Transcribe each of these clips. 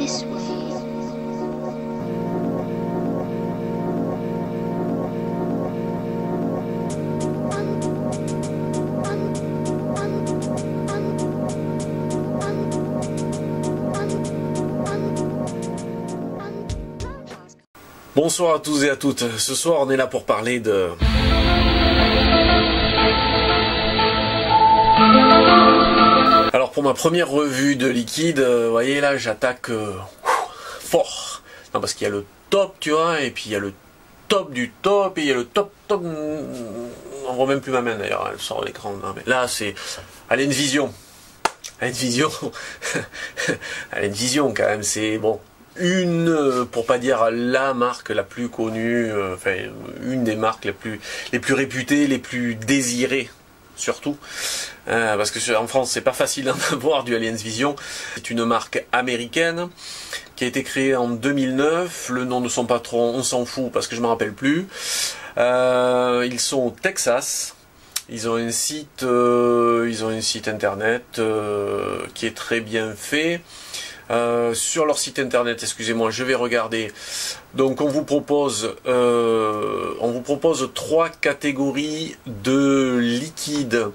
this way. Bonsoir à tous et à toutes. Ce soir, on est là pour parler de... Alors, pour ma première revue de liquide, vous voyez là, j'attaque fort. Non, parce qu'il y a le top, tu vois, et puis il y a le top du top, et il y a le top. On voit même plus ma main d'ailleurs, elle sort de l'écran. Non, mais là, c'est Allen Vision. Allen Vision. Allen Vision, quand même, c'est bon. Pour pas dire la marque la plus connue, enfin une des marques les plus réputées, les plus désirées surtout, parce que en France c'est pas facile d'en avoir du Allen Vision. C'est une marque américaine qui a été créée en 2009. Le nom de son patron, on s'en fout parce que je me rappelle plus. Ils sont au Texas. Ils ont un site internet qui est très bien fait. Sur leur site internet, excusez-moi, je vais regarder. Donc on vous propose 3 catégories de liquides,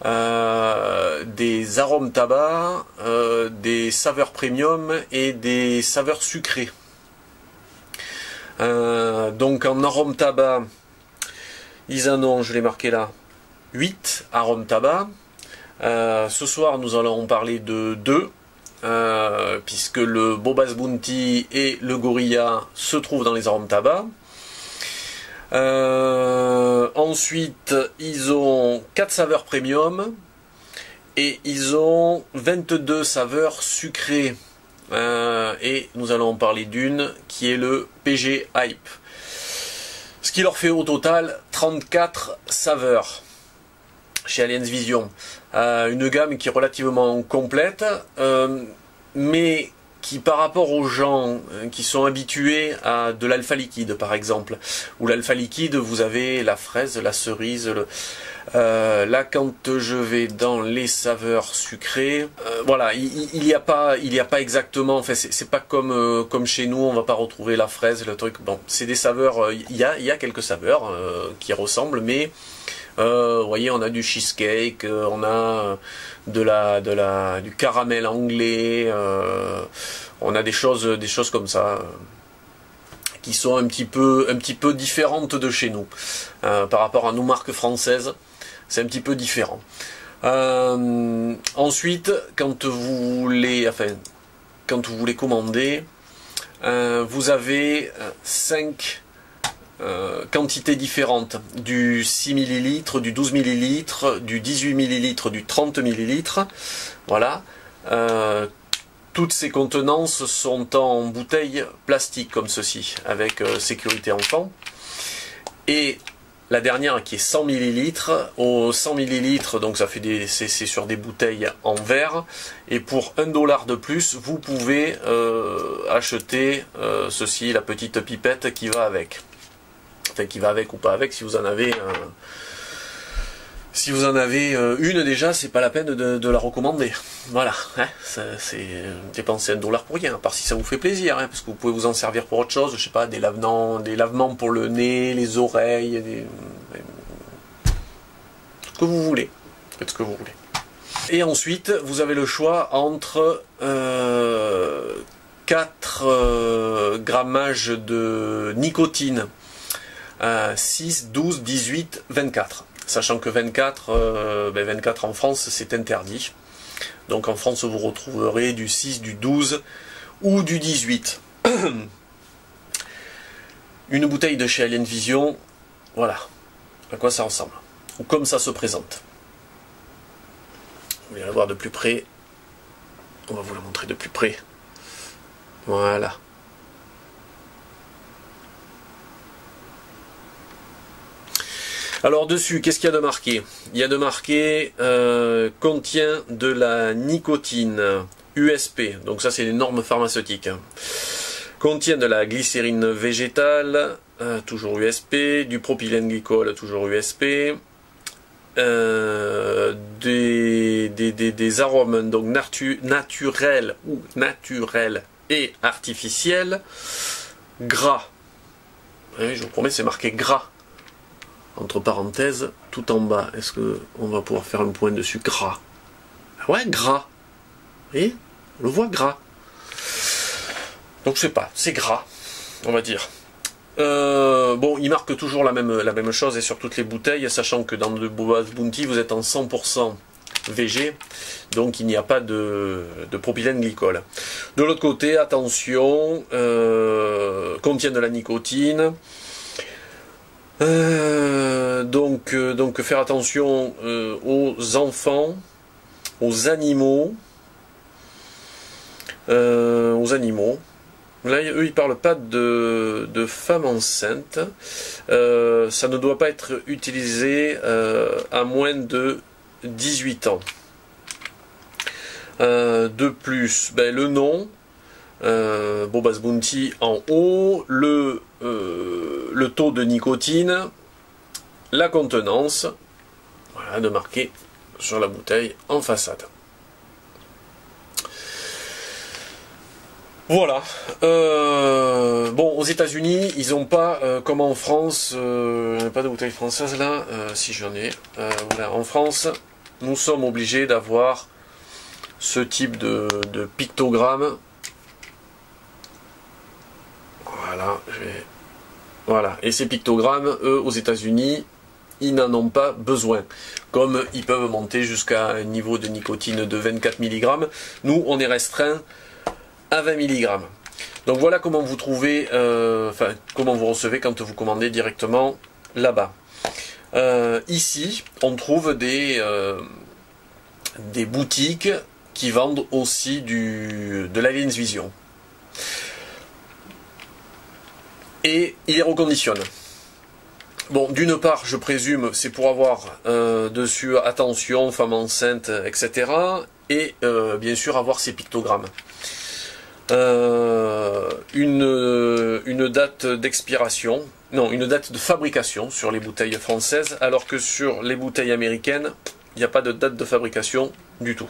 des arômes tabac, des saveurs premium et des saveurs sucrées. Donc en arômes tabac, ils en ont, je l'ai marqué là, 8 arômes tabac. Ce soir nous allons parler de 2. Puisque le Bobas Bounty et le Gorilla se trouvent dans les arômes tabac. Ensuite, ils ont 4 saveurs premium et ils ont 22 saveurs sucrées. Et nous allons en parler d'une qui est le PG Hype. Ce qui leur fait au total 34 saveurs chez Allen Vision. Une gamme qui est relativement complète, mais qui par rapport aux gens qui sont habitués à de l'alpha liquide par exemple, où l'alpha liquide vous avez la fraise, la cerise, là quand je vais dans les saveurs sucrées, voilà, il y a pas exactement, enfin c'est pas comme chez nous, on va pas retrouver la fraise, le truc, bon c'est des saveurs, il y a quelques saveurs qui ressemblent, mais vous voyez, on a du cheesecake, on a du caramel anglais, on a des choses comme ça qui sont un petit peu différentes de chez nous par rapport à nos marques françaises. C'est un petit peu différent. Ensuite, quand vous voulez commander, vous avez 5 quantités différentes, du 6 ml, du 12 ml, du 18 ml, du 30 ml. Voilà. Toutes ces contenances sont en bouteilles plastiques comme ceci, avec sécurité enfant. Et la dernière qui est 100 ml, au 100 ml, donc ça fait c'est sur des bouteilles en verre. Et pour $1 de plus, vous pouvez acheter ceci, la petite pipette qui va avec. Enfin, qui va avec ou pas avec, si vous en avez une déjà, c'est pas la peine de la recommander. Voilà, hein, c'est dépenser $1 pour rien, à part si ça vous fait plaisir, hein, parce que vous pouvez vous en servir pour autre chose, je sais pas, des lavements pour le nez, les oreilles, ce que vous voulez. Faites ce que vous voulez. Et ensuite, vous avez le choix entre 4 grammages de nicotine. 6, 12, 18, 24. Sachant que 24 en France c'est interdit. Donc en France vous retrouverez du 6, du 12 ou du 18. Une bouteille de chez Allen Vision, voilà à quoi ça ressemble. Ou comme ça se présente. Vous allez la voir de plus près. On va vous la montrer de plus près. Voilà. Alors dessus, qu'est-ce qu'il y a de marqué? Il y a de marqué contient de la nicotine USP, donc ça c'est les normes pharmaceutiques. Contient de la glycérine végétale, toujours USP, du propylène glycol, toujours USP, des arômes donc naturels ou naturels et artificiel, gras. Oui, je vous promets, c'est marqué gras. Entre parenthèses, tout en bas. Est-ce qu'on va pouvoir faire un point dessus? Gras. Ouais, gras. Vous voyez? On le voit gras. Donc je sais pas, c'est gras, on va dire. Bon, il marque toujours la même chose et sur toutes les bouteilles, sachant que dans le Bobas Bounty, vous êtes en 100% VG, donc il n'y a pas de propylène glycol. De l'autre côté, attention, contient de la nicotine. Donc faire attention aux enfants, aux animaux. Là, eux, ils parlent pas de femmes enceintes. Ça ne doit pas être utilisé à moins de 18 ans. De plus, ben, le nom, Bobas Bounty en haut, le taux de nicotine, la contenance, voilà, de marquer sur la bouteille en façade. Voilà. Bon, aux États-Unis, ils n'ont pas, comme en France, pas de bouteille française là, si j'en ai. Voilà, en France, nous sommes obligés d'avoir ce type de pictogramme. Voilà, voilà. Et ces pictogrammes, eux, aux États-Unis, ils n'en ont pas besoin. Comme ils peuvent monter jusqu'à un niveau de nicotine de 24 mg, nous, on est restreint à 20 mg. Donc voilà comment vous trouvez, comment vous recevez quand vous commandez directement là-bas. Ici, on trouve des boutiques qui vendent aussi de la Lens Vision. Et ils les reconditionnent. Bon, d'une part, je présume, c'est pour avoir dessus attention, femme enceinte, etc. Et bien sûr avoir ces pictogrammes. Une date d'expiration, non, une date de fabrication sur les bouteilles françaises, alors que sur les bouteilles américaines, il n'y a pas de date de fabrication du tout.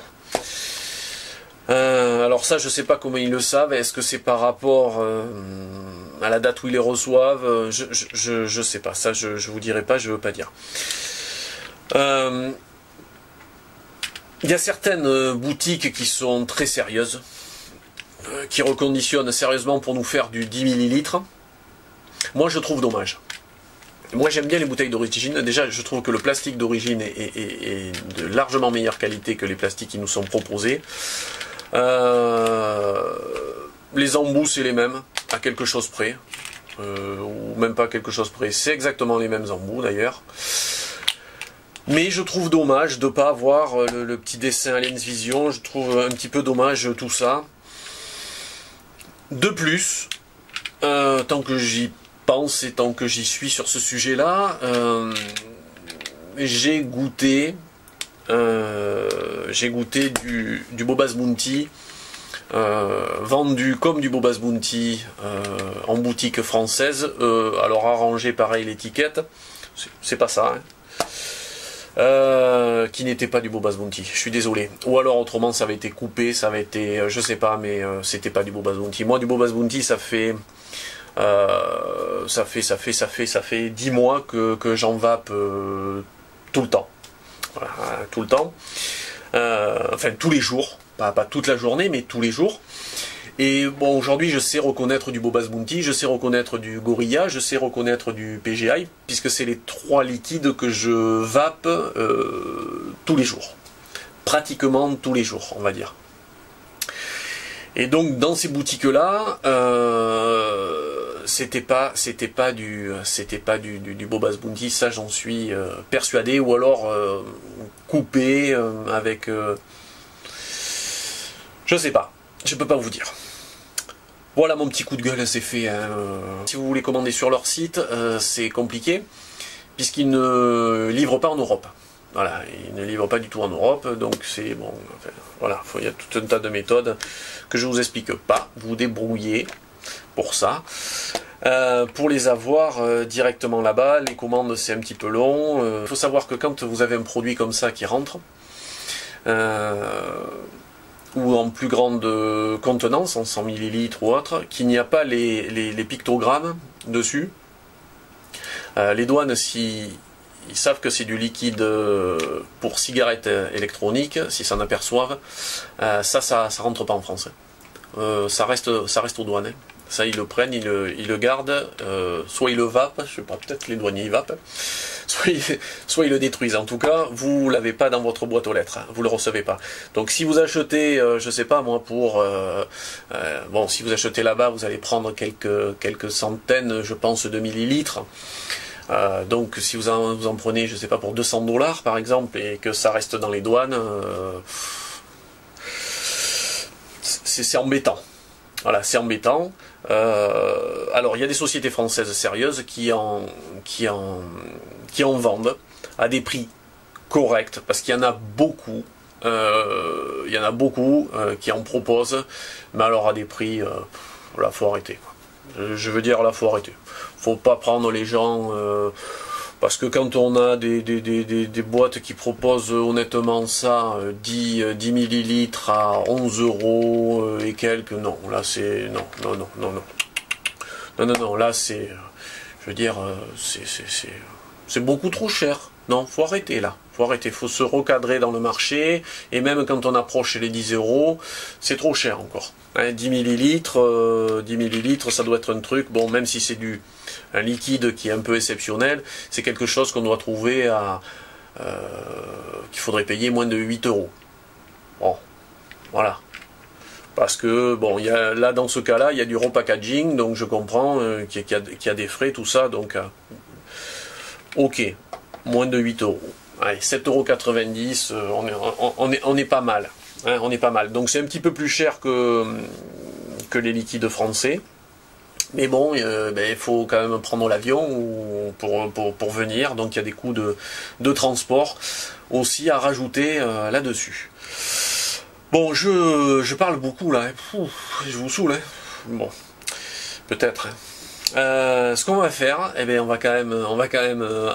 Alors ça, je ne sais pas comment ils le savent. Est-ce que c'est par rapport à la date où ils les reçoivent? Je sais pas. Ça, je vous dirai pas, je veux pas dire. Il y a certaines boutiques qui sont très sérieuses, qui reconditionnent sérieusement pour nous faire du 10 ml. Moi, je trouve dommage. Moi, j'aime bien les bouteilles d'origine. Déjà, je trouve que le plastique d'origine est de largement meilleure qualité que les plastiques qui nous sont proposés. Les embouts, c'est les mêmes, à quelque chose près. Ou même pas quelque chose près. C'est exactement les mêmes embouts, d'ailleurs. Mais je trouve dommage de ne pas avoir le petit dessin à Lens Vision. Je trouve un petit peu dommage tout ça. De plus, tant que j'y pense et tant que j'y suis sur ce sujet-là, j'ai goûté du Bobas Bounty vendu comme du Bobas Bounty en boutique française. Alors arrangé pareil l'étiquette, c'est pas ça. Hein. Qui n'était pas du Bobas Bounty, je suis désolé. Ou alors autrement ça avait été coupé, ça avait été, je sais pas, mais c'était pas du Bobas Bounty. Moi du Bobas Bounty ça fait 10 mois que j'en vape tout le temps. Voilà, tout le temps. Enfin tous les jours, pas toute la journée, mais tous les jours. Et bon, aujourd'hui, je sais reconnaître du Bobas Bounty, je sais reconnaître du Gorilla, je sais reconnaître du PGI, puisque c'est les 3 liquides que je vape tous les jours. Pratiquement tous les jours, on va dire. Et donc, dans ces boutiques-là, c'était pas du Bobas Bounty, ça j'en suis persuadé, ou alors coupé avec... je sais pas, je peux pas vous dire. Voilà, mon petit coup de gueule, c'est fait. Hein. Si vous voulez commander sur leur site, c'est compliqué, puisqu'ils ne livrent pas en Europe. Voilà, ils ne livrent pas du tout en Europe, donc c'est bon. Enfin, voilà, il y a tout un tas de méthodes que je vous explique pas. Vous vous débrouillez pour ça. Pour les avoir directement là-bas, les commandes c'est un petit peu long. Il faut savoir que quand vous avez un produit comme ça qui rentre, ou en plus grande contenance, en 100 millilitres ou autre, qu'il n'y a pas les pictogrammes dessus. Les douanes, si ils savent que c'est du liquide pour cigarettes électroniques, si s'en aperçoivent, ça rentre pas en France. Ça reste aux douanes. Ça, ils le prennent, ils le gardent, soit ils le vapent, je sais pas, peut-être que les douaniers ils vapent, soit ils le détruisent. En tout cas, vous l'avez pas dans votre boîte aux lettres, hein, vous le recevez pas. Donc si vous achetez, je sais pas moi, bon, si vous achetez là-bas, vous allez prendre quelques centaines, je pense, de millilitres. Donc si vous en prenez, je sais pas, pour 200 $ par exemple, et que ça reste dans les douanes, c'est embêtant. Voilà, c'est embêtant. Alors il y a des sociétés françaises sérieuses qui en vendent à des prix corrects, parce qu'il y en a beaucoup. Qui en proposent, mais alors à des prix, là faut arrêter. Je veux dire, là faut arrêter. Faut pas prendre les gens, parce que quand on a des boîtes qui proposent honnêtement ça, 10 millilitres à 11 € et quelques, non, là c'est, non, là c'est, je veux dire, c'est beaucoup trop cher. Non, faut arrêter là. Faut arrêter. Faut se recadrer dans le marché. Et même quand on approche les 10 €, c'est trop cher encore. Hein, 10 millilitres, ça doit être un truc. Bon, même si c'est un liquide qui est un peu exceptionnel, c'est quelque chose qu'on doit trouver qu'il faudrait payer moins de 8 €. Bon, voilà. Parce que, bon, là, dans ce cas-là, il y a du repackaging, donc je comprends qu'il y a des frais, tout ça, donc, ok. Moins de 8 €. Allez, 7,90 €, on est pas mal. Hein, on est pas mal. Donc c'est un petit peu plus cher que les liquides français. Mais bon, il faut quand même prendre l'avion pour venir. Donc il y a des coûts de transport aussi à rajouter là-dessus. Bon, je parle beaucoup là. Je vous saoule. Hein. Bon, peut-être. Hein. Ce qu'on va faire, on va quand même,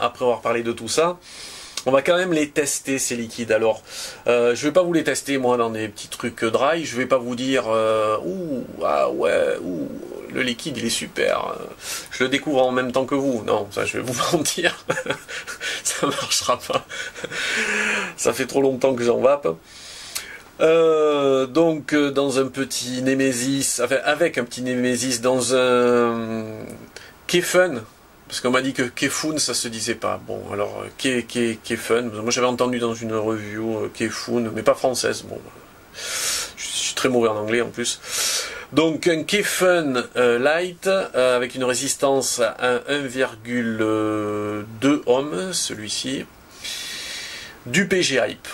après avoir parlé de tout ça, on va quand même les tester, ces liquides. Alors, je vais pas vous les tester moi dans des petits trucs dry. Je vais pas vous dire le liquide il est super. Je le découvre en même temps que vous. Non, ça je vais vous mentir. Ça marchera pas. Ça fait trop longtemps que j'en vape. Donc dans un petit Nemesis, avec un petit Nemesis, dans un Kefun, parce qu'on m'a dit que Kefun ça se disait pas. Bon alors Kefun, moi j'avais entendu dans une review Kefun, mais pas française. Bon, je suis très mauvais en anglais en plus. Donc un Kefun Light avec une résistance à 1,2 ohms, celui-ci, du PG Hype.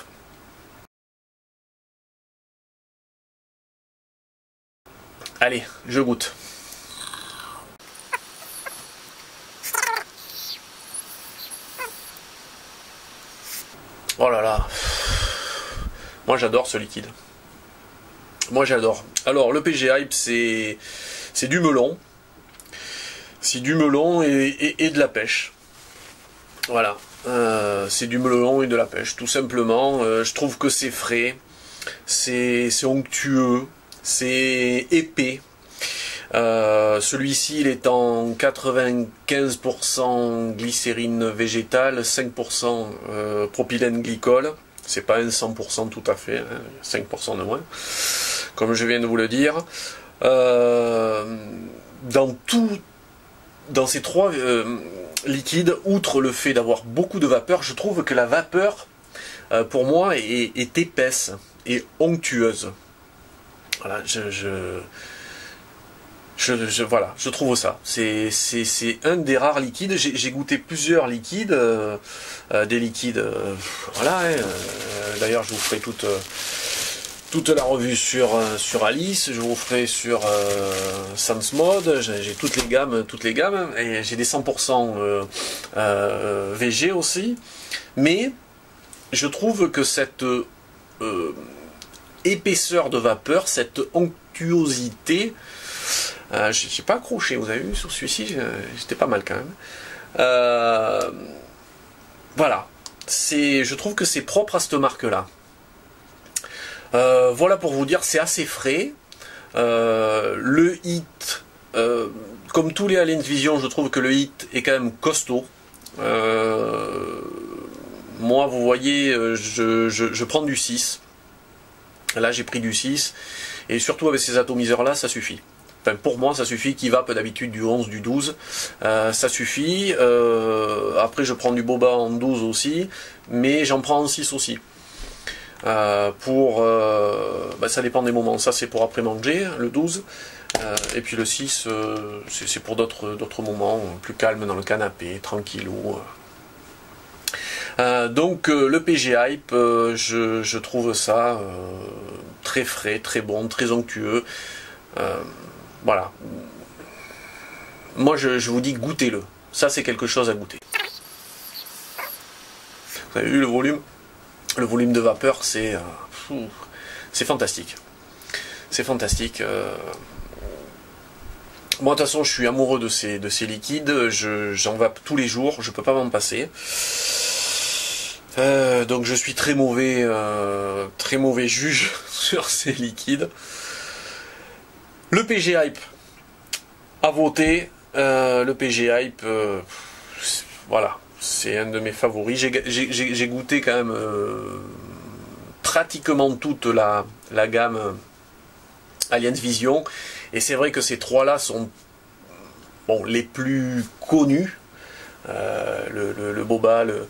Allez, je goûte. Oh là là. Moi j'adore ce liquide. Moi j'adore. Alors le PG Hype c'est du melon. C'est du melon et de la pêche. Voilà. C'est du melon et de la pêche, tout simplement. Je trouve que c'est frais. C'est onctueux. C'est épais. Celui-ci il est en 95% glycérine végétale, 5% propylène glycol. C'est pas un 100% tout à fait, hein, 5% de moins, comme je viens de vous le dire. Dans ces trois liquides, outre le fait d'avoir beaucoup de vapeur, je trouve que la vapeur, pour moi, est épaisse et onctueuse. Voilà, voilà, je trouve ça. C'est un des rares liquides. J'ai goûté plusieurs liquides, des liquides. Voilà. Hein, d'ailleurs, je vous ferai toute la revue sur Alice. Je vous ferai sur Sans Mode. J'ai toutes les gammes, et j'ai des 100% VG aussi. Mais je trouve que cette épaisseur de vapeur, cette onctuosité, j'ai pas accroché, vous avez vu sur celui-ci, j'étais pas mal quand même. Voilà, je trouve que c'est propre à cette marque-là. Voilà pour vous dire, c'est assez frais. Le hit, comme tous les Alliance Vision, je trouve que le hit est quand même costaud. Moi, vous voyez, je prends du 6. Là, j'ai pris du 6. Et surtout avec ces atomiseurs-là, ça suffit. Enfin, pour moi, ça suffit. Qui va d'habitude du 11, du 12. Ça suffit. Après, je prends du boba en 12 aussi. Mais j'en prends en 6 aussi. Ça dépend des moments. Ça, c'est pour après manger, le 12. Et puis le 6, c'est pour d'autres moments, plus calme dans le canapé, tranquillou. Donc le PG Hype, je trouve ça très frais, très bon, très onctueux. Voilà. Moi, je vous dis, goûtez-le. Ça, c'est quelque chose à goûter. Vous avez vu le volume? Le volume de vapeur, c'est fantastique. C'est fantastique. Moi, de toute façon, je suis amoureux de ces liquides. J'en vape tous les jours. Je peux pas m'en passer. Donc, je suis très mauvais juge sur ces liquides. Le PG Hype à voter. Le PG Hype, voilà. C'est un de mes favoris. J'ai goûté quand même pratiquement toute la gamme Alliance Vision. Et c'est vrai que ces trois-là sont les plus connus. Le Boba, le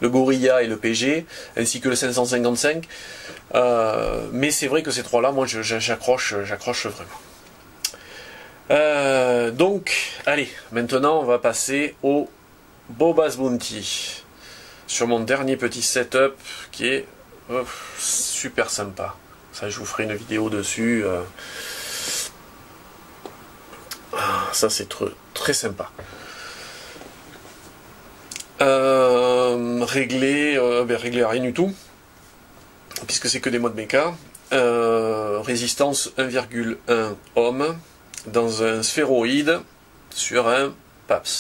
Gorilla et le PG, ainsi que le 555. Mais c'est vrai que ces trois-là, moi, j'accroche vraiment. Donc, allez, maintenant, on va passer au Boba's Bounty, sur mon dernier petit setup qui est super sympa. Ça, je vous ferai une vidéo dessus. Ça, c'est très sympa. Réglé à rien du tout, puisque c'est que des modes méca. Résistance 1,1 ohm dans un sphéroïde sur un PAPS.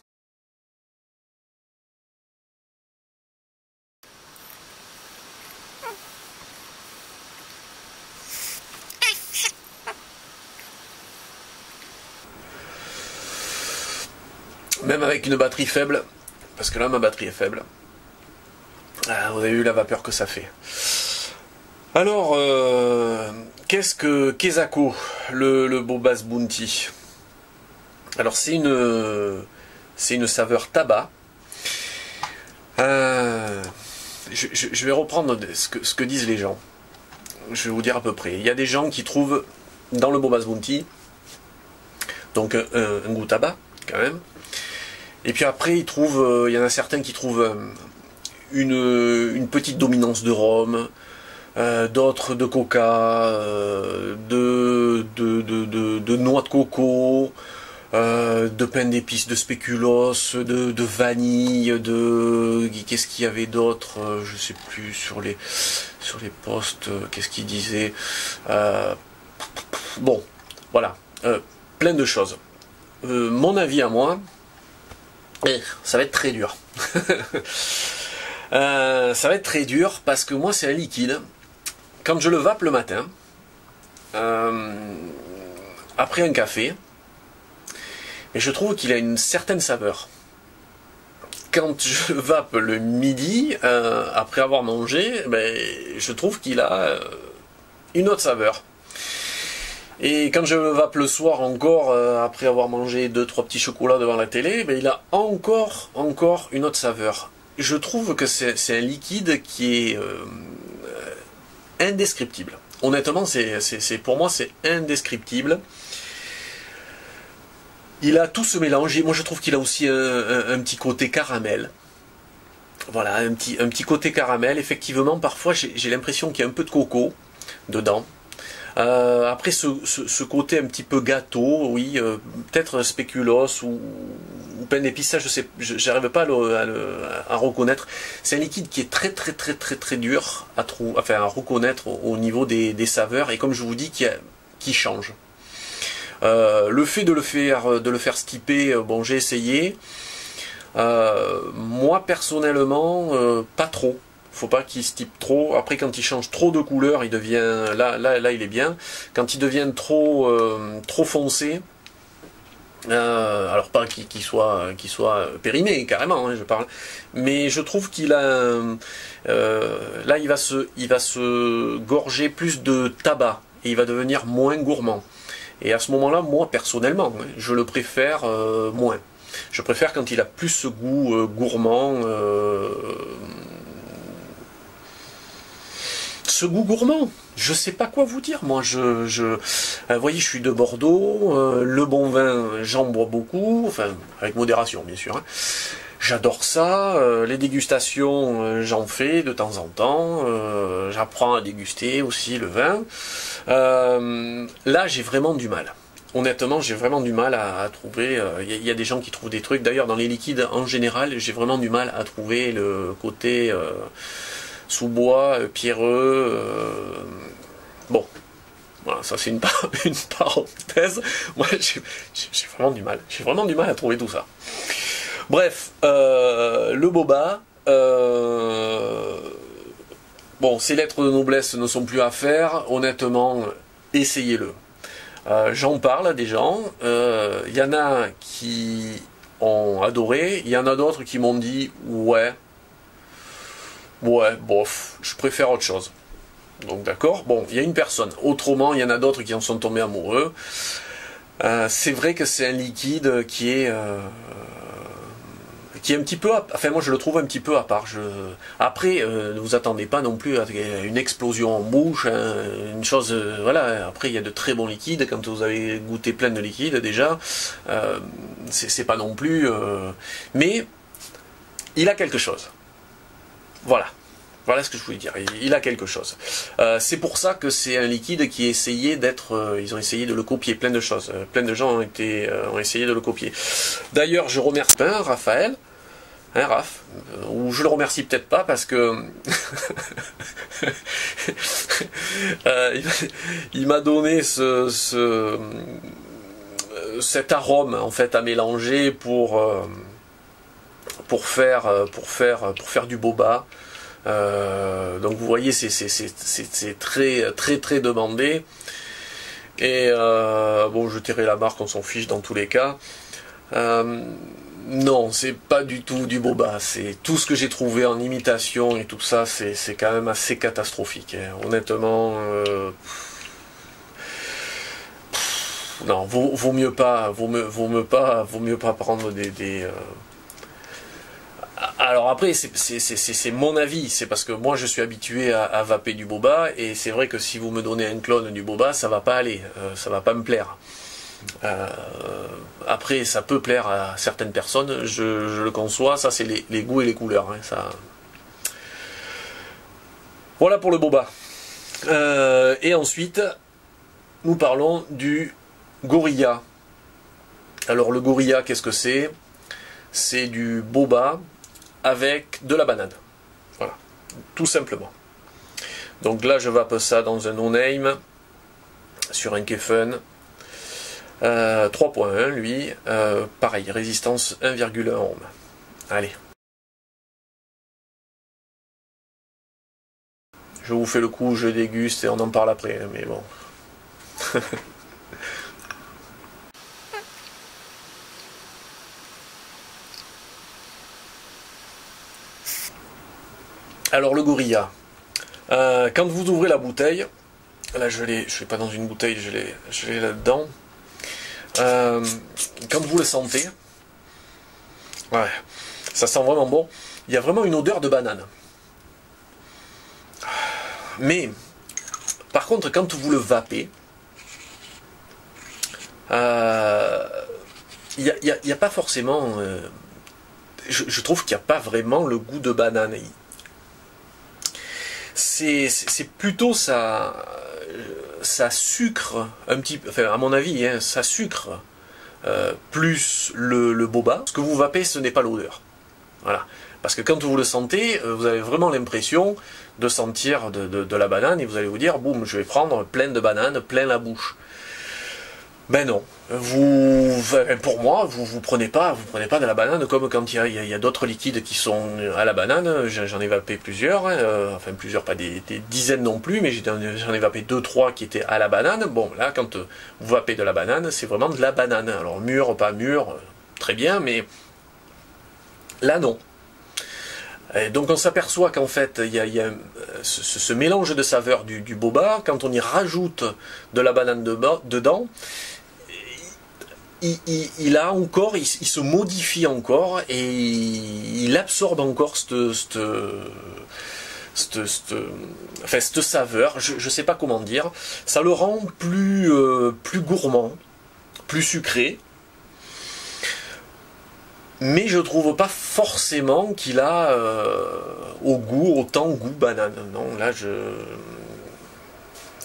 Même avec une batterie faible, parce que là ma batterie est faible. Vous avez vu la vapeur que ça fait. Alors, qu'est-ce que Kezako, le Boba's Bounty? Alors c'est une saveur tabac. Je vais reprendre ce que disent les gens. Je vais vous dire à peu près. Il y a des gens qui trouvent dans le Boba's Bounty donc un goût tabac quand même. Et puis après, il y en a certains qui trouvent une petite dominance de rhum, d'autres de coca, de noix de coco, de pain d'épices, de spéculoos, de vanille, qu'est-ce qu'il y avait d'autre, je sais plus sur les posts, qu'est-ce qu'ils disaient. Bon, voilà, plein de choses. Mon avis à moi. Ça va être très dur. Ça va être très dur parce que moi c'est un liquide. Quand je le vape le matin, après un café, et je trouve qu'il a une certaine saveur. Quand je le vape le midi, après avoir mangé, je trouve qu'il a une autre saveur. Et quand je le vape le soir encore, après avoir mangé 2-3 petits chocolats devant la télé, il a encore une autre saveur. Je trouve que c'est un liquide qui est indescriptible. Honnêtement, pour moi, c'est indescriptible. Il a tout ce mélange, et moi je trouve qu'il a aussi un petit côté caramel. Voilà, un petit côté caramel. Effectivement, parfois j'ai l'impression qu'il y a un peu de coco dedans. Après ce côté un petit peu gâteau, oui, peut-être spéculoos ou pain d'épices, ça je sais, j'arrive pas à reconnaître. C'est un liquide qui est très dur à reconnaître au niveau des saveurs, et comme je vous dis, qui change. Le fait de le faire stiper, bon, j'ai essayé. Moi personnellement, pas trop. Faut pas qu'il se type trop. Après, quand il change trop de couleur, il devient là, il est bien. Quand il devient trop foncé, alors pas qu'il soit périmé carrément, hein, je parle, mais je trouve qu'il a là il va se gorger plus de tabac et il va devenir moins gourmand. Et à ce moment-là, moi personnellement, hein, je le préfère moins. Je préfère quand il a plus ce goût gourmand. Ce goût gourmand, je sais pas quoi vous dire, moi, vous voyez, je suis de Bordeaux, le bon vin, j'en bois beaucoup, enfin, avec modération, bien sûr, hein. J'adore ça, les dégustations, j'en fais de temps en temps, j'apprends à déguster aussi le vin. Là, j'ai vraiment du mal. Honnêtement, j'ai vraiment du mal à trouver, il y a des gens qui trouvent des trucs, d'ailleurs, dans les liquides, en général, j'ai vraiment du mal à trouver le côté... sous-bois, pierreux, bon, voilà, ça c'est une parenthèse. Moi j'ai vraiment du mal, à trouver tout ça. Bref, le boba, bon, ces lettres de noblesse ne sont plus à faire, honnêtement, essayez-le. J'en parle à des gens, il y en a qui ont adoré, il y en a d'autres qui m'ont dit ouais, bof, je préfère autre chose. Donc d'accord, bon, il y a une personne. Autrement, il y en a d'autres qui en sont tombés amoureux. C'est vrai que c'est un liquide qui est un petit peu... Enfin, moi, je le trouve un petit peu à part. Après, ne vous attendez pas non plus à une explosion en bouche, hein, une chose... voilà, après, il y a de très bons liquides. Quand vous avez goûté plein de liquides, déjà, c'est pas non plus... mais il a quelque chose. Voilà. Voilà ce que je voulais dire. Il a quelque chose. C'est pour ça que c'est un liquide qui essayait d'être... ils ont essayé de le copier, plein de choses. Plein de gens ont essayé de le copier. D'ailleurs, je remercie Raphaël, hein, Raph, ou je le remercie peut-être pas parce que... il m'a donné cet arôme, en fait, à mélanger pour faire du boba. Donc vous voyez, c'est très demandé. Et bon, je tairai la marque, on s'en fiche dans tous les cas. Non, c'est pas du tout du boba. C'est tout ce que j'ai trouvé en imitation et tout ça, c'est quand même assez catastrophique, hein. Honnêtement. Non, vaut mieux pas prendre des Alors après, c'est mon avis, c'est parce que moi je suis habitué à vaper du boba, et c'est vrai que si vous me donnez un clone du boba, ça va pas aller, ça va pas me plaire. Après, ça peut plaire à certaines personnes, je le conçois, ça c'est les goûts et les couleurs, hein, ça. Voilà pour le boba. Et ensuite, nous parlons du Gorilla. Alors le Gorilla, qu'est-ce que c'est? C'est du boba avec de la banane. Voilà, tout simplement. Donc là, je vape ça dans un no-name, sur un Kefen. 3.1, lui. Pareil, résistance 1,1 ohm. Allez. Je vous fais le coup, je déguste et on en parle après, mais bon. Alors le Gorilla, quand vous ouvrez la bouteille, là je suis pas dans une bouteille, je l'ai là-dedans. Quand vous le sentez, ouais, ça sent vraiment bon. Il y a vraiment une odeur de banane. Mais, par contre, quand vous le vapez, il n'y a pas forcément... je trouve qu'il n'y a pas vraiment le goût de banane. C'est plutôt ça sucre un petit peu, enfin à mon avis, hein, ça sucre plus le boba. Ce que vous vapez, ce n'est pas l'odeur. Voilà. Parce que quand vous le sentez, vous avez vraiment l'impression de sentir de la banane et vous allez vous dire, boum, je vais prendre plein de bananes, plein la bouche. Ben non. Pour moi, vous prenez pas de la banane comme quand il y a d'autres liquides qui sont à la banane. J'en ai vapé plusieurs, hein, enfin plusieurs, pas des dizaines non plus, mais j'en ai vapé 2-3 qui étaient à la banane. Bon, là, quand vous vapez de la banane, c'est vraiment de la banane. Alors mûr, pas mûr, très bien, mais là non. Et donc on s'aperçoit qu'en fait, il y a ce mélange de saveurs du boba, quand on y rajoute de la banane dedans, il a encore, il se modifie encore et il absorbe encore cette saveur. Je ne sais pas comment dire. Ça le rend plus gourmand, plus sucré. Mais je trouve pas forcément qu'il a autant goût banane. Non, là je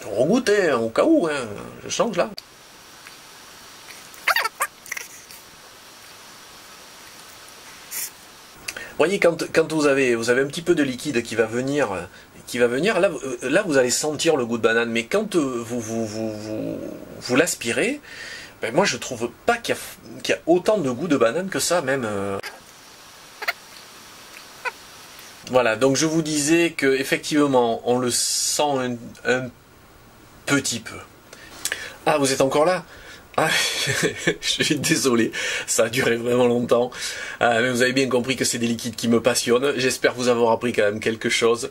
regoute au cas où, hein, je change là. Vous voyez, quand vous avez un petit peu de liquide qui va venir, là vous allez sentir le goût de banane, mais quand vous l'aspirez, ben moi je trouve pas qu'il y a autant de goût de banane que ça, même. Voilà, donc je vous disais que effectivement on le sent un petit peu. Ah, vous êtes encore là? Ah, je suis désolé, ça a duré vraiment longtemps, mais vous avez bien compris que c'est des liquides qui me passionnent. J'espère vous avoir appris quand même quelque chose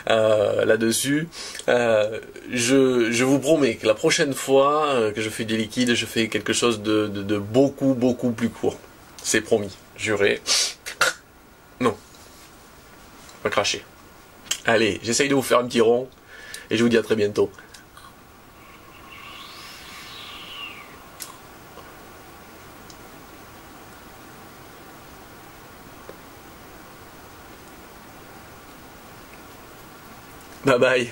là-dessus. Je vous promets que la prochaine fois que je fais des liquides, je fais quelque chose de beaucoup plus court. C'est promis, juré. Non, pas cracher. Allez, j'essaye de vous faire un petit rond, et je vous dis à très bientôt. Bye bye.